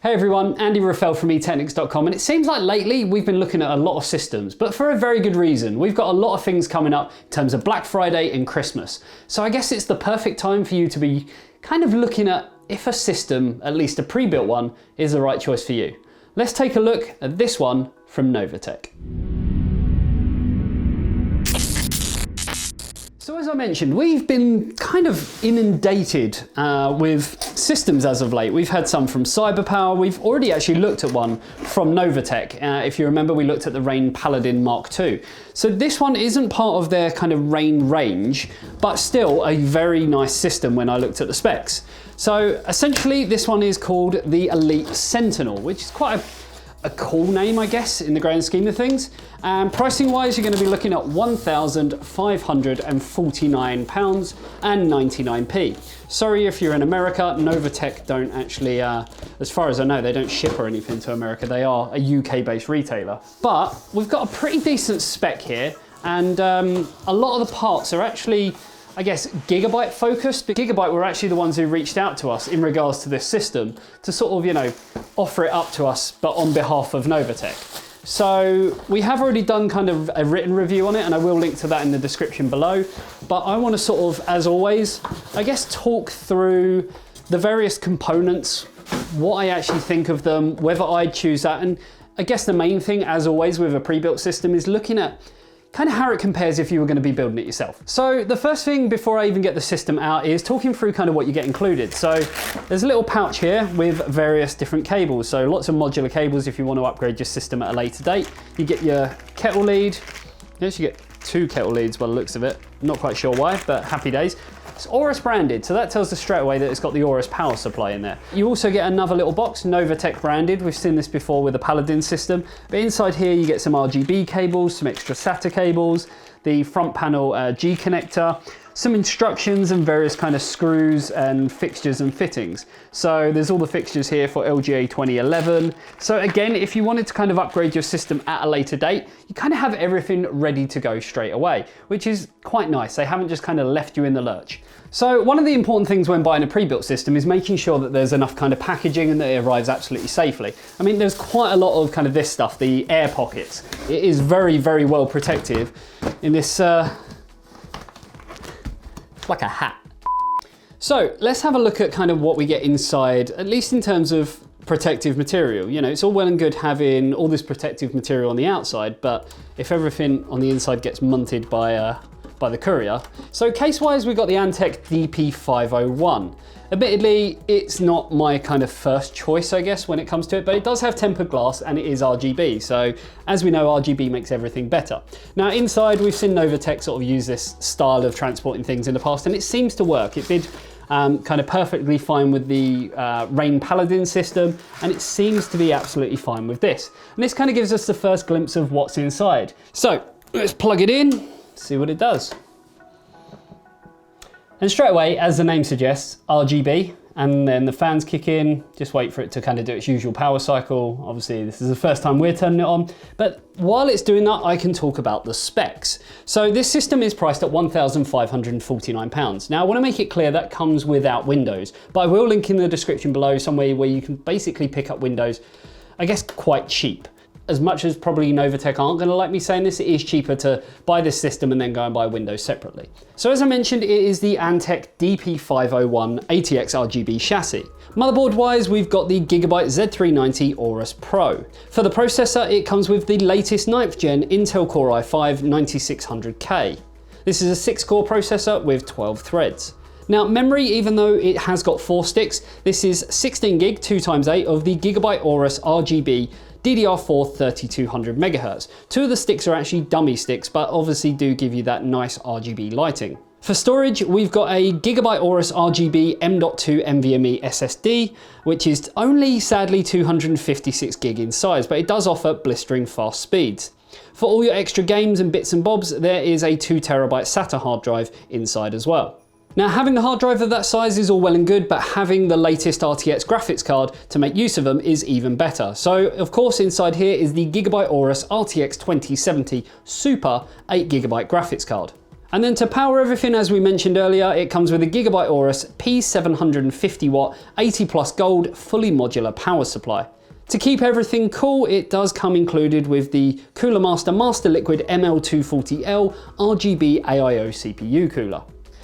Hey everyone, Andy Raffel from eTeknix.com, and it seems like lately we've been looking at a lot of systems, but for a very good reason. We've got a lot of things coming up in terms of Black Friday and Christmas. So I guess it's the perfect time for you to be kind of looking at if a system, at least a pre-built one, is the right choice for you. Let's take a look at this one from Novatech. So as I mentioned, we've been kind of inundated with systems as of late. We've had some from CyberPower. We've already actually looked at one from Novatech. If you remember, we looked at the Rain Paladin Mark II. So this one isn't part of their kind of Rain range, but still a very nice system when I looked at the specs. So essentially this one is called the Elite Sentinel, which is quite a cool name, I guess, in the grand scheme of things. And pricing wise, you're going to be looking at £1,549.99. Sorry if you're in America, Novatech don't actually, as far as I know, they don't ship or anything to America. They are a UK based retailer. But we've got a pretty decent spec here, and a lot of the parts are actually, I guess, Gigabyte focused. But Gigabyte were actually the ones who reached out to us in regards to this system to sort of, you know, offer it up to us, but on behalf of Novatech. So we have already done kind of a written review on it, and I will link to that in the description below. But I want to sort of, as always, I guess, talk through the various components, what I actually think of them, whether I'd choose that. And I guess the main thing, as always, with a pre-built system is looking at kind of how it compares if you were going to be building it yourself. So the first thing before I even get the system out is talking through kind of what you get included. So there's a little pouch here with various different cables. So lots of modular cables if you want to upgrade your system at a later date. You get your kettle lead. Yes, you get 2 kettle leads by the looks of it. Not quite sure why, but happy days. It's Aorus branded, so that tells us straight away that it's got the Aorus power supply in there. You also get another little box, Novatech branded. We've seen this before with the Paladin system. But inside here you get some RGB cables, some extra SATA cables, the front panel G connector, some instructions and various kind of screws and fixtures and fittings. So there's all the fixtures here for LGA 2011. So again, if you wanted to kind of upgrade your system at a later date, you kind of have everything ready to go straight away, which is quite nice. They haven't just kind of left you in the lurch. So one of the important things when buying a pre-built system is making sure that there's enough kind of packaging and that it arrives absolutely safely. I mean, there's quite a lot of kind of this stuff, the air pockets. It is very, very well protective in this, like a hat. So let's have a look at kind of what we get inside, at least in terms of protective material. You know, it's all well and good having all this protective material on the outside, but if everything on the inside gets munted by the courier. So case-wise, we've got the Outtakes DP501. Admittedly, it's not my kind of first choice, I guess, when it comes to it, but it does have tempered glass and it is RGB. So as we know, RGB makes everything better. Now inside, we've seen Novatech sort of use this style of transporting things in the past, and it seems to work. It did kind of perfectly fine with the Rain Paladin system, and it seems to be absolutely fine with this. And this kind of gives us the first glimpse of what's inside. So let's plug it in, see what it does. And straight away, as the name suggests, RGB, and then the fans kick in. Just wait for it to kind of do its usual power cycle. Obviously, this is the first time we're turning it on, but while it's doing that, I can talk about the specs. So this system is priced at £1,549. Now, I want to make it clear that comes without Windows, but I will link in the description below somewhere where you can basically pick up Windows, I guess, quite cheap. As much as probably Novatech aren't going to like me saying this, it is cheaper to buy this system and then go and buy Windows separately. So as I mentioned, it is the Outtakes DP501 ATX RGB chassis. Motherboard wise, we've got the Gigabyte Z390 Aorus Pro. For the processor, it comes with the latest 9th gen Intel Core i5 9600K. This is a 6-core processor with 12 threads. Now memory, even though it has got 4 sticks, this is 16 gig 2x8 of the Gigabyte Aorus RGB DDR4 3200 MHz. 2 of the sticks are actually dummy sticks, but obviously do give you that nice RGB lighting. For storage, we've got a Gigabyte Aorus RGB M.2 NVMe SSD, which is only sadly 256 gig in size, but it does offer blistering fast speeds. For all your extra games and bits and bobs, there is a 2TB SATA hard drive inside as well. Now, having the hard drive of that size is all well and good, but having the latest RTX graphics card to make use of them is even better. So, of course, inside here is the Gigabyte Aorus RTX 2070 Super 8GB graphics card. And then to power everything, as we mentioned earlier, it comes with a Gigabyte Aorus P750 watt, 80 plus gold, fully modular power supply. To keep everything cool, it does come included with the Cooler Master Master Liquid ML240L RGB AIO CPU cooler.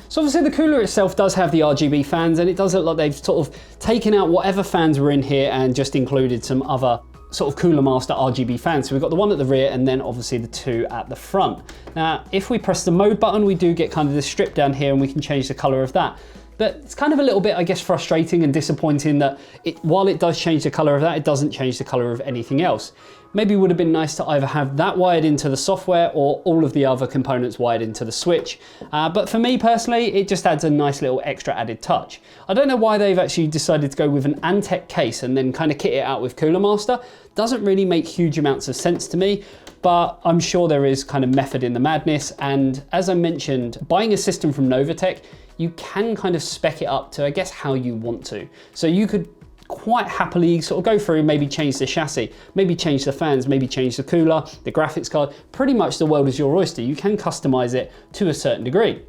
So obviously the cooler itself does have the RGB fans, and it does look like they've sort of taken out whatever fans were in here and just included some other sort of Cooler Master RGB fans. So we've got the one at the rear and then obviously the two at the front. Now, if we press the mode button, we do get kind of this strip down here and we can change the color of that. But it's kind of a little bit, I guess, frustrating and disappointing that while it does change the color of that, it doesn't change the color of anything else. Maybe it would have been nice to either have that wired into the software or all of the other components wired into the switch. But for me personally, it just adds a nice little extra added touch. I don't know why they've actually decided to go with an Outtakes case and then kind of kit it out with Cooler Master. Doesn't really make huge amounts of sense to me, but I'm sure there is kind of method in the madness. And as I mentioned, buying a system from Novatech, you can kind of spec it up to, I guess, how you want to. So you could quite happily sort of go through and maybe change the chassis, maybe change the fans, maybe change the cooler, the graphics card. Pretty much the world is your oyster. You can customize it to a certain degree.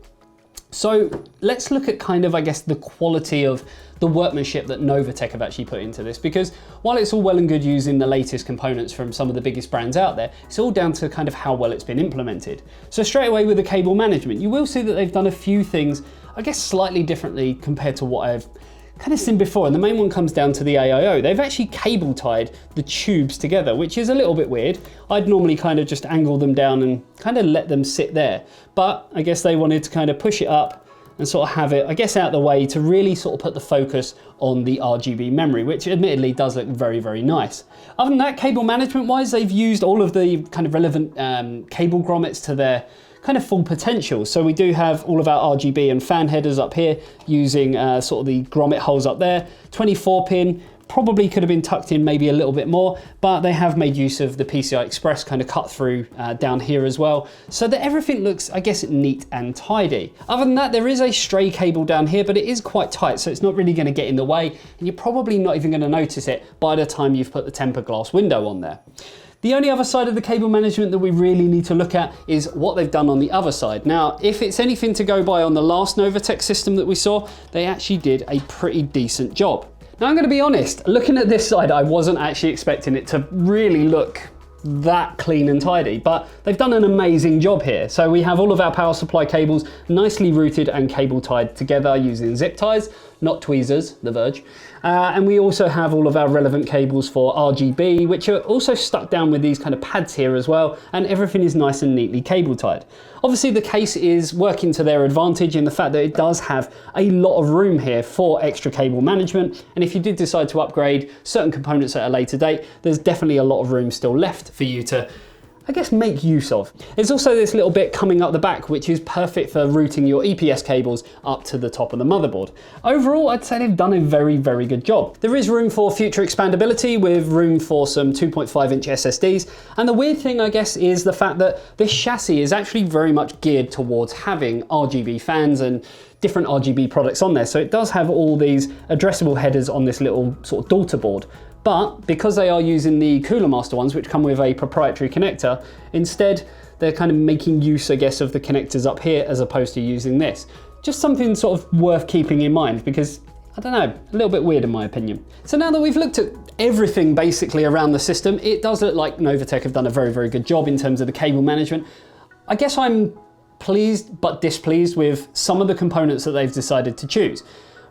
So let's look at kind of, I guess, the quality of the workmanship that Novatech have actually put into this, because while it's all well and good using the latest components from some of the biggest brands out there, it's all down to kind of how well it's been implemented. So straight away with the cable management, you will see that they've done a few things, I guess, slightly differently compared to what I've kind of seen before, and the main one comes down to the AIO. They've actually cable tied the tubes together, which is a little bit weird. I'd normally kind of just angle them down and kind of let them sit there, but I guess they wanted to kind of push it up and sort of have it, I guess, out of the way to really sort of put the focus on the RGB memory, which admittedly does look very, very nice. Other than that, cable management wise, they've used all of the kind of relevant cable grommets to their kind of full potential. So we do have all of our RGB and fan headers up here using sort of the grommet holes up there, 24 pin, probably could have been tucked in maybe a little bit more, but they have made use of the PCI Express kind of cut through down here as well, so that everything looks, I guess, neat and tidy. Other than that, there is a stray cable down here, but it is quite tight, so it's not really going to get in the way, and you're probably not even going to notice it by the time you've put the tempered glass window on there. The only other side of the cable management that we really need to look at is what they've done on the other side. Now, if it's anything to go by on the last Novatech system that we saw, they actually did a pretty decent job. Now, I'm going to be honest, looking at this side, I wasn't actually expecting it to really look that clean and tidy, but they've done an amazing job here. So we have all of our power supply cables nicely routed and cable tied together using zip ties, not tweezers, The Verge. And we also have all of our relevant cables for RGB, which are also stuck down with these kind of pads here as well, and everything is nice and neatly cable tied. Obviously the case is working to their advantage in the fact that it does have a lot of room here for extra cable management, and if you did decide to upgrade certain components at a later date, there's definitely a lot of room still left for you to, I guess, make use of. There's also this little bit coming up the back, which is perfect for routing your EPS cables up to the top of the motherboard. Overall, I'd say they've done a very, very good job. There is room for future expandability with room for some 2.5-inch SSDs. And the weird thing, I guess, is the fact that this chassis is actually very much geared towards having RGB fans and different RGB products on there. So it does have all these addressable headers on this little sort of daughter board. But because they are using the Cooler Master ones, which come with a proprietary connector, instead they're kind of making use, I guess, of the connectors up here as opposed to using this. Just something sort of worth keeping in mind, because, I don't know, a little bit weird in my opinion. So now that we've looked at everything basically around the system, it does look like Novatech have done a very, very good job in terms of the cable management. I guess I'm pleased but displeased with some of the components that they've decided to choose.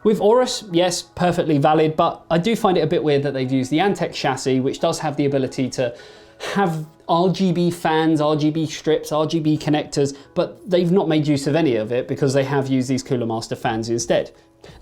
With Aorus, yes, perfectly valid, but I do find it a bit weird that they've used the Outtakes chassis, which does have the ability to have RGB fans, RGB strips, RGB connectors, but they've not made use of any of it because they have used these Cooler Master fans instead.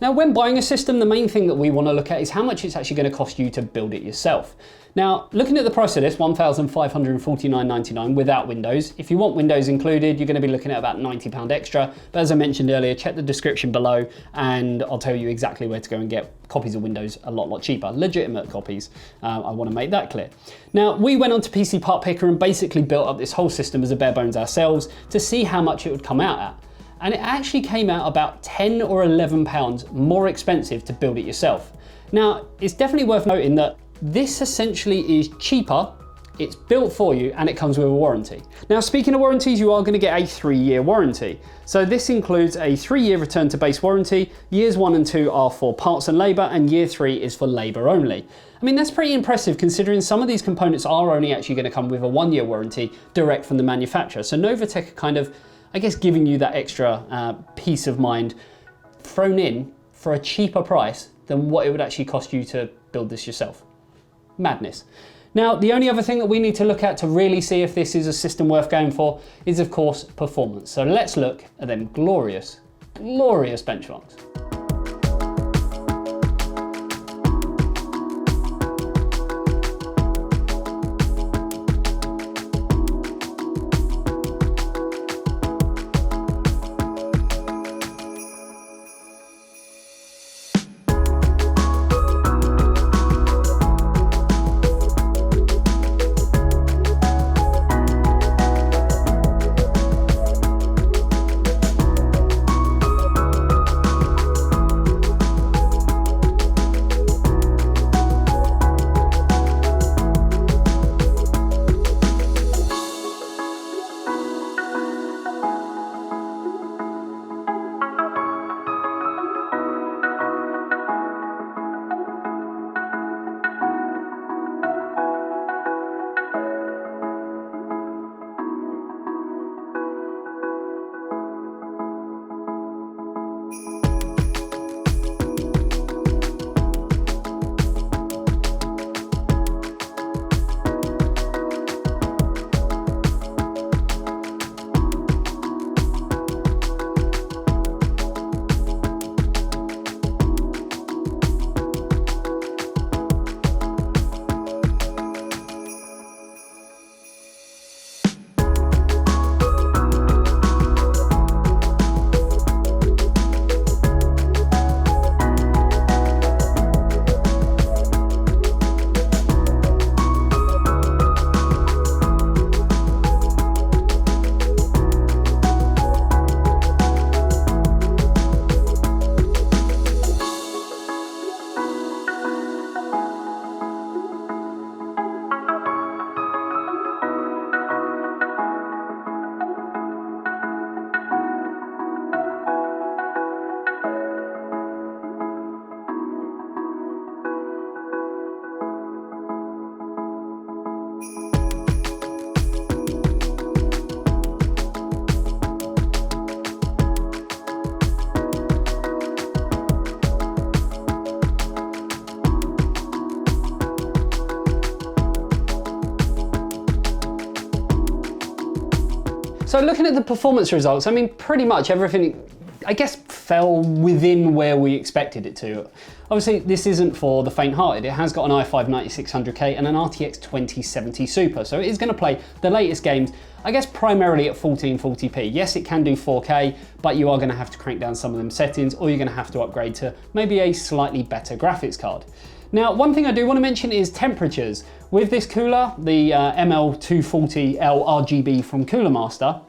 Now, when buying a system, the main thing that we want to look at is how much it's actually going to cost you to build it yourself. Now, looking at the price of this, $1,549.99 without Windows. If you want Windows included, you're going to be looking at about £90 extra. But as I mentioned earlier, check the description below and I'll tell you exactly where to go and get copies of Windows a lot cheaper, legitimate copies. I want to make that clear. Now, we went onto PC Part Picker and basically built up this whole system as a bare bones ourselves to see how much it would come out at. And it actually came out about £10 or £11 more expensive to build it yourself. Now, it's definitely worth noting that this essentially is cheaper it's built for you and it comes with a warranty. Now, speaking of warranties, you are going to get a 3-year warranty. So this includes a 3-year return to base warranty. Years 1 and 2 are for parts and labor, and year 3 is for labor only. I mean, that's pretty impressive considering some of these components are only actually going to come with a 1-year warranty direct from the manufacturer. So Novatech are kind of, I guess, giving you that extra peace of mind thrown in for a cheaper price than what it would actually cost you to build this yourself. Madness. Now, the only other thing that we need to look at to really see if this is a system worth going for is, of course, performance. So let's look at them glorious, glorious benchmarks. So looking at the performance results, I mean, pretty much everything, I guess, fell within where we expected it to. Obviously, this isn't for the faint-hearted. It has got an i5 9600K and an RTX 2070 Super, so it is going to play the latest games, I guess primarily at 1440p. Yes, it can do 4K, but you are going to have to crank down some of them settings, or you're going to have to upgrade to maybe a slightly better graphics card. Now, one thing I do want to mention is temperatures. With this cooler, the ML240L RGB from Cooler Master,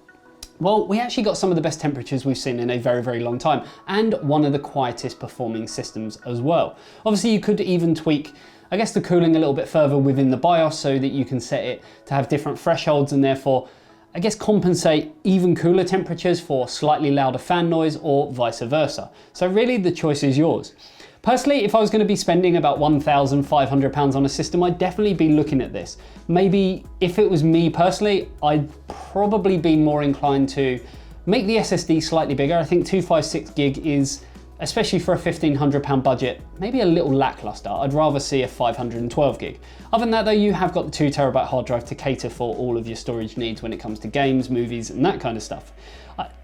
well, we actually got some of the best temperatures we've seen in a very, very long time, and one of the quietest performing systems as well. Obviously, you could even tweak, I guess, the cooling a little bit further within the BIOS so that you can set it to have different thresholds and therefore, I guess, compensate even cooler temperatures for slightly louder fan noise or vice versa. So really the choice is yours. Personally, if I was going to be spending about £1,500 on a system, I'd definitely be looking at this. Maybe if it was me personally, I'd probably be more inclined to make the SSD slightly bigger. I think 256 gig is, especially for a £1,500 budget, maybe a little lackluster. I'd rather see a 512 gig. Other than that though, you have got the 2TB hard drive to cater for all of your storage needs when it comes to games, movies, and that kind of stuff.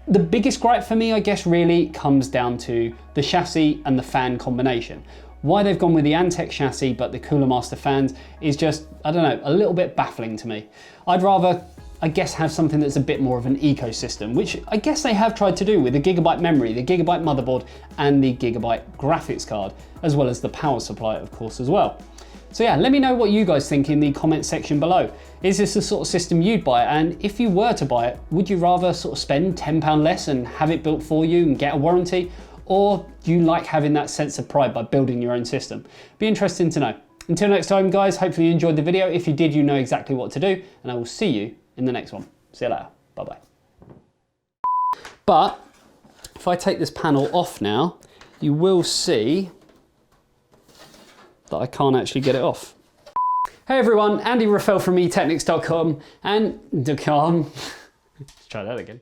The biggest gripe for me, I guess, really comes down to the chassis and the fan combination. Why they've gone with the Outtakes chassis but the Cooler Master fans is just, I don't know, a little bit baffling to me. I'd rather, I guess, have something that's a bit more of an ecosystem, which I guess they have tried to do with the gigabyte memory, the gigabyte motherboard, and the gigabyte graphics card, as well as the power supply, of course, as well. So yeah, let me know what you guys think in the comment section below. Is this the sort of system you'd buy? And if you were to buy it, would you rather sort of spend £10 less and have it built for you and get a warranty? Or do you like having that sense of pride by building your own system? Be interesting to know. Until next time, guys, hopefully you enjoyed the video. If you did, you know exactly what to do, and I will see you in the next one. See you later. Bye-bye. But if I take this panel off now, you will see that I can't actually get it off. Hey everyone, Andy Raffel from eTeknix.com and .com. Let's try that again.